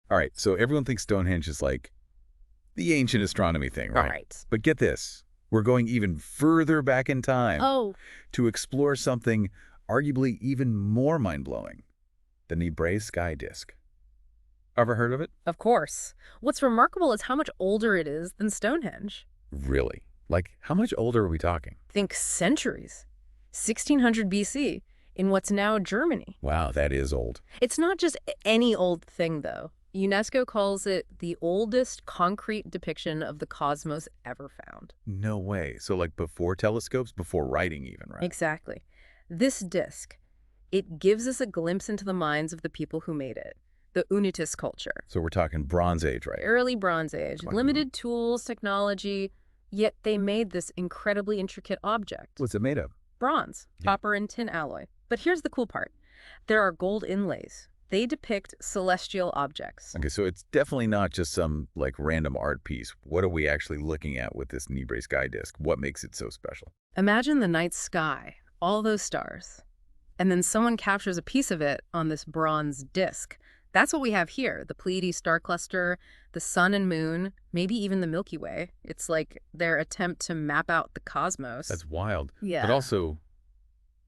All right, so everyone thinks Stonehenge is like the ancient astronomy thing, All right? right. But get this. We're going even further back in time Oh, to explore something arguably even more mind-blowing, the Nebra Sky Disc. Ever heard of it? of course. What's remarkable is how much older it is than Stonehenge. Really? Like, how much older are we talking? Think centuries. 1600 BC, in what's now Germany. Wow, that is old. It's not just any old thing, though. UNESCO calls it the oldest concrete depiction of the cosmos ever found. No way. So like before telescopes, before writing even, right? Exactly. This disk, it gives us a glimpse into the minds of the people who made it, the Unitus culture. So we're talking Bronze Age, right? Early Bronze Age, Come on. limited tools, technology, yet they made this incredibly intricate object. What's it made of? Bronze, Yeah. copper, and tin alloy. But here's the cool part. There are gold inlays. They depict celestial objects. Okay, so it's definitely not just some like random art piece. What are we actually looking at with this Nebra Sky Disc? What makes it so special? Imagine the night sky, all those stars, and then someone captures a piece of it on this bronze disk. That's what we have here, the Pleiades star cluster, the sun and moon, maybe even the Milky Way. It's like their attempt to map out the cosmos. That's wild. Yeah. But also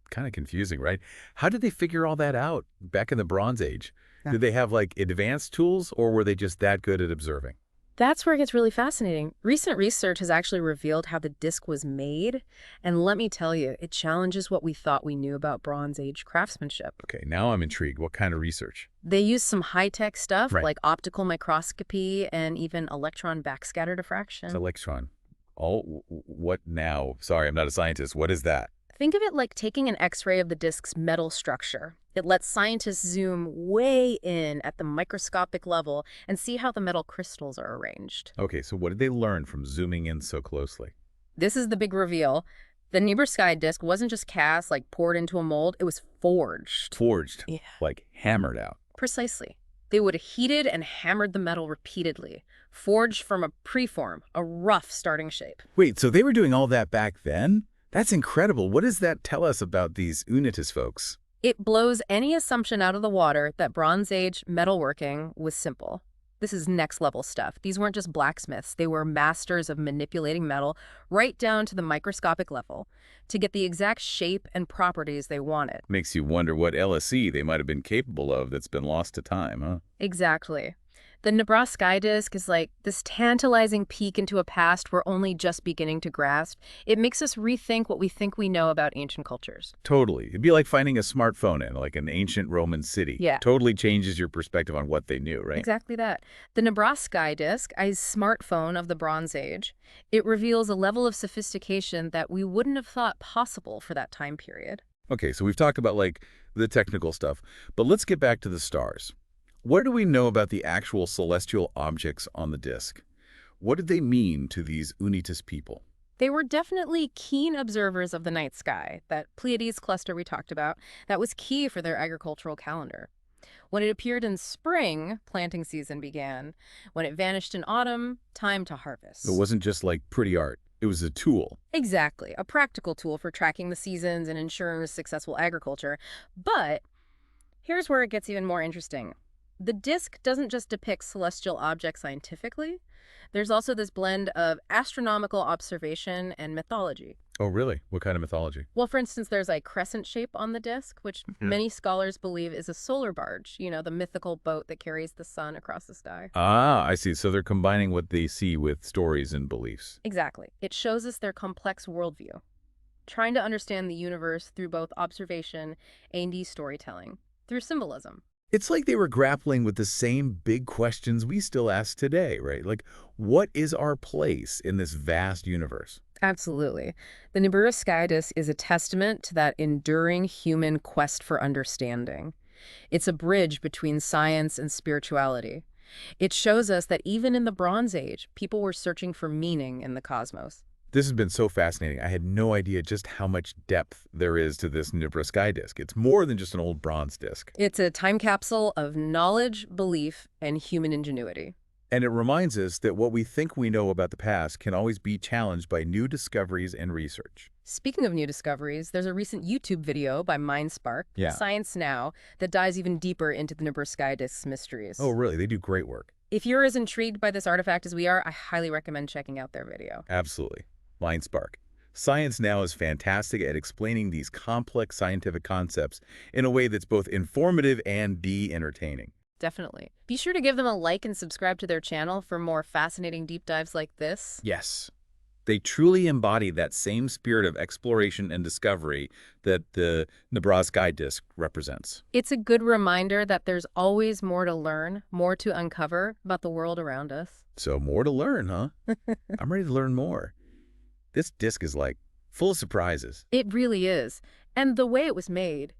kind of confusing, right? How did they figure all that out back in the Bronze Age? Yeah. Did they have like advanced tools or were they just that good at observing? That's where it gets really fascinating. Recent research has actually revealed how the disc was made, and let me tell you, it challenges what we thought we knew about Bronze Age craftsmanship. Okay, now I'm intrigued. What kind of research? They use some high-tech stuff Right. like optical microscopy and even electron backscatter diffraction. It's electron. Oh, what now? Sorry, I'm not a scientist. What is that? Think of it like taking an X-ray of the disk's metal structure. It lets scientists zoom way in at the microscopic level and see how the metal crystals are arranged. Okay, so what did they learn from zooming in so closely? This is the big reveal. The Nebra Sky Disc wasn't just cast, like poured into a mold, it was forged. Forged. Yeah. Like hammered out. Precisely. They would have heated and hammered the metal repeatedly, forged from a preform, a rough starting shape. Wait, so they were doing all that back then? That's incredible. What does that tell us about these Unitus folks? It blows any assumption out of the water that Bronze Age metalworking was simple. This is next-level stuff. These weren't just blacksmiths. They were masters of manipulating metal right down to the microscopic level to get the exact shape and properties they wanted. Makes you wonder what LSE they might have been capable of that's been lost to time, huh? Exactly. The Nebra Sky Disc is like this tantalizing peek into a past we're only just beginning to grasp. It makes us rethink what we think we know about ancient cultures. Totally. It'd be like finding a smartphone in like an ancient Roman city. Yeah. Totally changes your perspective on what they knew, right? Exactly that. The Nebra Sky Disc, a smartphone of the Bronze Age, it reveals a level of sophistication that we wouldn't have thought possible for that time period. Okay, so we've talked about like the technical stuff, but let's get back to the stars. What do we know about the actual celestial objects on the disk? What did they mean to these Unitus people? They were definitely keen observers of the night sky, that Pleiades cluster we talked about. That was key for their agricultural calendar. When it appeared in spring, planting season began. When it vanished in autumn, time to harvest. It wasn't just like pretty art. It was a tool. Exactly, a practical tool for tracking the seasons and ensuring successful agriculture. But here's where it gets even more interesting. The disk doesn't just depict celestial objects scientifically. There's also this blend of astronomical observation and mythology. Oh, really? What kind of mythology? Well, for instance, there's a crescent shape on the disk, which many scholars believe is a solar barge, you know, the mythical boat that carries the sun across the sky. Ah, I see. So they're combining what they see with stories and beliefs. Exactly. It shows us their complex worldview, trying to understand the universe through both observation and storytelling, through symbolism. It's like they were grappling with the same big questions we still ask today, right? Like, what is our place in this vast universe? Absolutely. The Nebra Sky Disc is a testament to that enduring human quest for understanding. It's a bridge between science and spirituality. It shows us that even in the Bronze Age, people were searching for meaning in the cosmos. This has been so fascinating. I had no idea just how much depth there is to this Nebra Sky Disc. It's more than just an old bronze disc. It's a time capsule of knowledge, belief, and human ingenuity. And it reminds us that what we think we know about the past can always be challenged by new discoveries and research. Speaking of new discoveries, there's a recent YouTube video by MindSpark, Yeah. Science Now, that dives even deeper into the Nebra Sky Disc's Oh, mysteries. really? They do great work. If you're as intrigued by this artifact as we are, I highly recommend checking out their video. Absolutely. MindSpark. Science Now is fantastic at explaining these complex scientific concepts in a way that's both informative and entertaining. Definitely. Be sure to give them a like and subscribe to their channel for more fascinating deep dives like this. Yes. They truly embody that same spirit of exploration and discovery that the Nebra Sky Disc represents. It's a good reminder that there's always more to learn, more to uncover about the world around us. So more to learn, huh? I'm ready to learn more. This disc is like full of surprises. It really is. And the way it was made,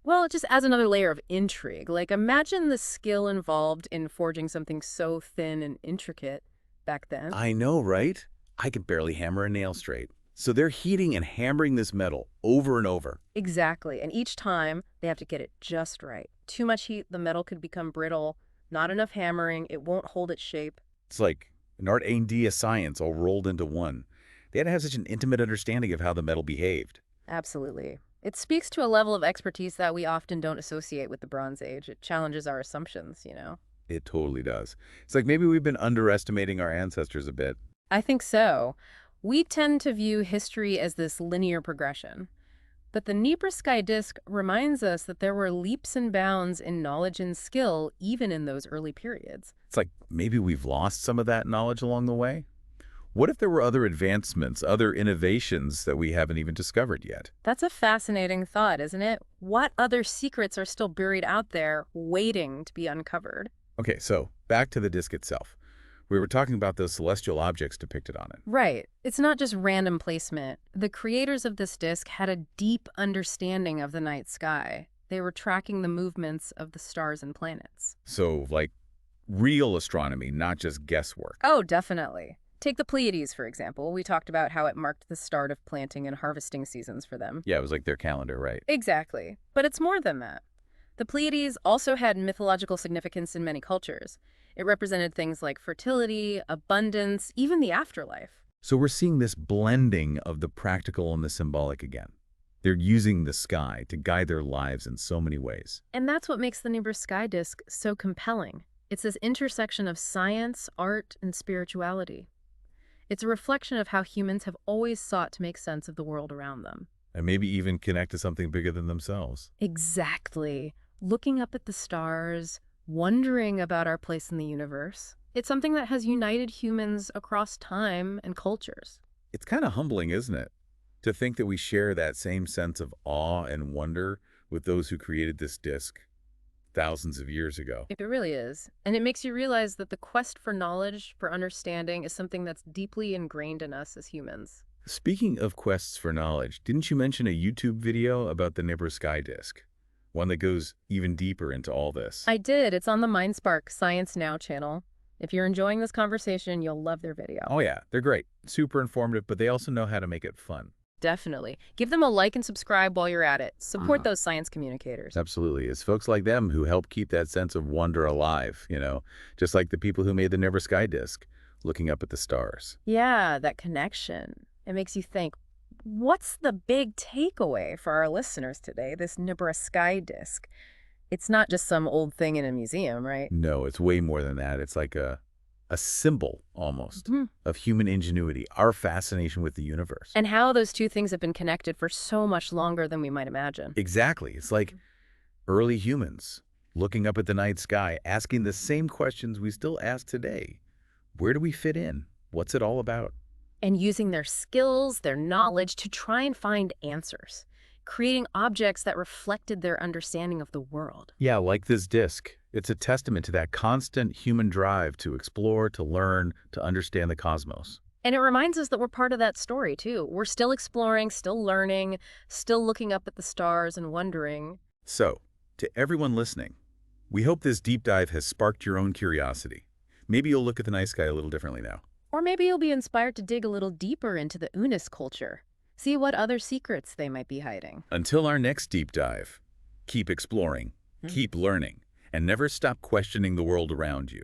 well, it just adds another layer of intrigue. Like, imagine the skill involved in forging something so thin and intricate back then. I know, right? I can barely hammer a nail straight. So they're heating and hammering this metal over and over. Exactly. And each time, they have to get it just right. Too much heat, the metal could become brittle. Not enough hammering, it won't hold its shape. It's like an art and a science all rolled into one. They had to have such an intimate understanding of how the metal behaved. Absolutely. It speaks to a level of expertise that we often don't associate with the Bronze Age. It challenges our assumptions, you know? It totally does. It's like maybe we've been underestimating our ancestors a bit. I think so. We tend to view history as this linear progression. But the Nebra Sky Disc reminds us that there were leaps and bounds in knowledge and skill even in those early periods. It's like maybe we've lost some of that knowledge along the way. What if there were other advancements, other innovations that we haven't even discovered yet? That's a fascinating thought, isn't it? What other secrets are still buried out there waiting to be uncovered? Okay, so back to the disc itself. We were talking about those celestial objects depicted on it. Right. It's not just random placement. The creators of this disc had a deep understanding of the night sky. They were tracking the movements of the stars and planets. So, like, real astronomy, not just guesswork. Oh, definitely. Take the Pleiades, for example. We talked about how it marked the start of planting and harvesting seasons for them. Yeah, it was like their calendar, right? Exactly. But it's more than that. The Pleiades also had mythological significance in many cultures. It represented things like fertility, abundance, even the afterlife. So we're seeing this blending of the practical and the symbolic again. They're using the sky to guide their lives in so many ways. And that's what makes the Nebra Sky Disc so compelling. It's this intersection of science, art, and spirituality. It's a reflection of how humans have always sought to make sense of the world around them. And maybe even connect to something bigger than themselves. Exactly. Looking up at the stars, wondering about our place in the universe. It's something that has united humans across time and cultures. It's kind of humbling, isn't it? To think that we share that same sense of awe and wonder with those who created this disc thousands of years ago. It really is. And it makes you realize that the quest for knowledge, for understanding, is something that's deeply ingrained in us as humans. Speaking of quests for knowledge, didn't you mention a YouTube video about the Nebra Sky Disc? One that goes even deeper into all this. I did. It's on the MindSpark Science Now channel. If you're enjoying this conversation, you'll love their video. Oh yeah, they're great. Super informative, but they also know how to make it fun. Definitely. Give them a like and subscribe while you're at it. Support those science communicators. Absolutely. It's folks like them who help keep that sense of wonder alive, just like the people who made the Nebra Sky Disc, looking up at the stars. Yeah, that connection. It makes you think, what's the big takeaway for our listeners today, this Nebra Sky Disc? It's not just some old thing in a museum, right? No, it's way more than that. It's like a symbol, almost, of human ingenuity, our fascination with the universe. And how those two things have been connected for so much longer than we might imagine. Exactly. It's like early humans looking up at the night sky, asking the same questions we still ask today. Where do we fit in? What's it all about? And using their skills, their knowledge to try and find answers, creating objects that reflected their understanding of the world. Yeah, like this disc. It's a testament to that constant human drive to explore, to learn, to understand the cosmos. And it reminds us that we're part of that story, too. We're still exploring, still learning, still looking up at the stars and wondering. So, to everyone listening, we hope this deep dive has sparked your own curiosity. Maybe you'll look at the night sky a little differently now. Or maybe you'll be inspired to dig a little deeper into the Unitus culture. See what other secrets they might be hiding. Until our next deep dive, keep exploring, keep learning, and never stop questioning the world around you.